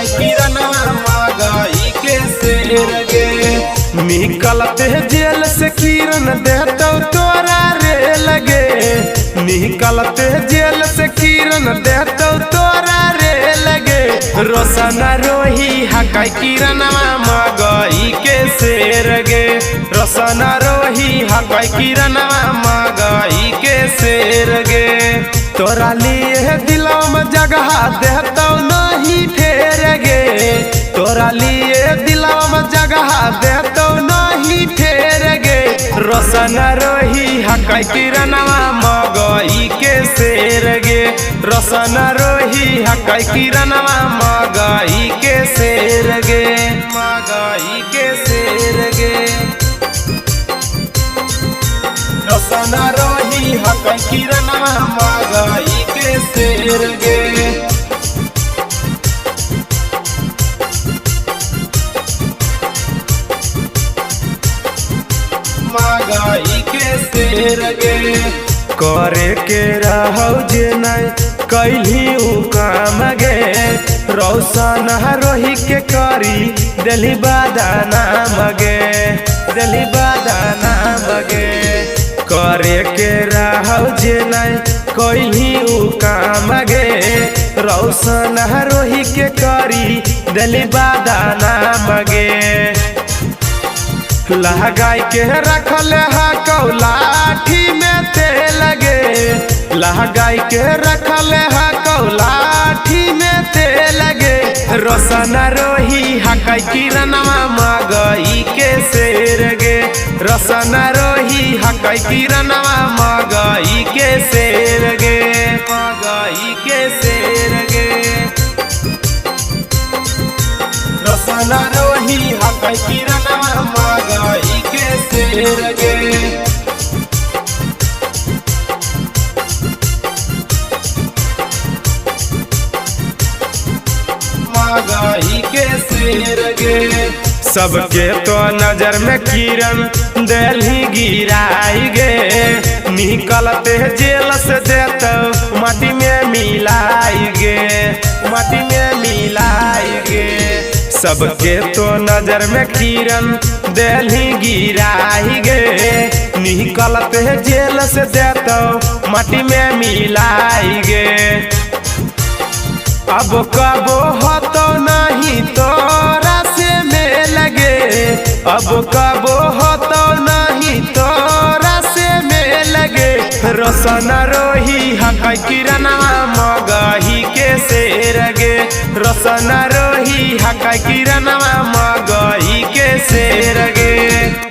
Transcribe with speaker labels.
Speaker 1: हकाई किरणवा महगाई के शेर गे। निकलते जेल से किरण देतो तोरा रे लगे, निकलते जेल से किरण देतो तोरा रे लगे। रोशन रोही हकाई किरणवा महगाई के शेर गे, रोशन रोही हकाई किरणवा महगाई के शेर गे। तोरा लिए दिलों में जगह देतो नहीं फेर गे, तोरा लिए दिलों में जगह देतो नहीं फेर गे। रोशन रोही हकाई किरणवा महगाई के शेर गे, रोशन रोही हकाई किरणवा महगाई के शेर गे, महगाई के शेर गे। रोशन रोही हकाई किरणवा महगाई के शेर गे। महगाई के शेर गे। करे के रहो जे नहीं कैली उ काम गे, रोशन रोही के करी दिली बादाना मगे, दिली बादाना मगे। करे के रहो जे नहीं कैली उ काम गे, रोशन रोही के करी दिली बादाना मगे। लहगाई के रखल है कौलाठी में तेल गे, लहगाई के रखल है कौलाठी में तेल गे। रोशन रोही हकाई किरणवा महगाई के शेर गे, रोशन रोही हकाई किरणवा महगाई के शेर गे, महगाई के शेर गे। रोशन रोही हकाई किरणवा महगाई के शेर गे। महगाई के शेर गे। सबके तो नजर में किरण दिल्ली गिराई गे, निकलते जेल से देतो माटी में मिलाई गे, माटी में मिलाई गे। सबके तो नजर में किरण दिल्ली गिराई गे, निकलते जेल से देतो माटी में मिलाई गे। अब कबो होतो नहीं तोरा से मिल गे, अब कबो होतो नहीं तोरा से मिल गे। रोशन रोही हकाई किरणवा महगाई के शेर गे, रोशन रोही हकाई किरणवा महगाई के शेर गे।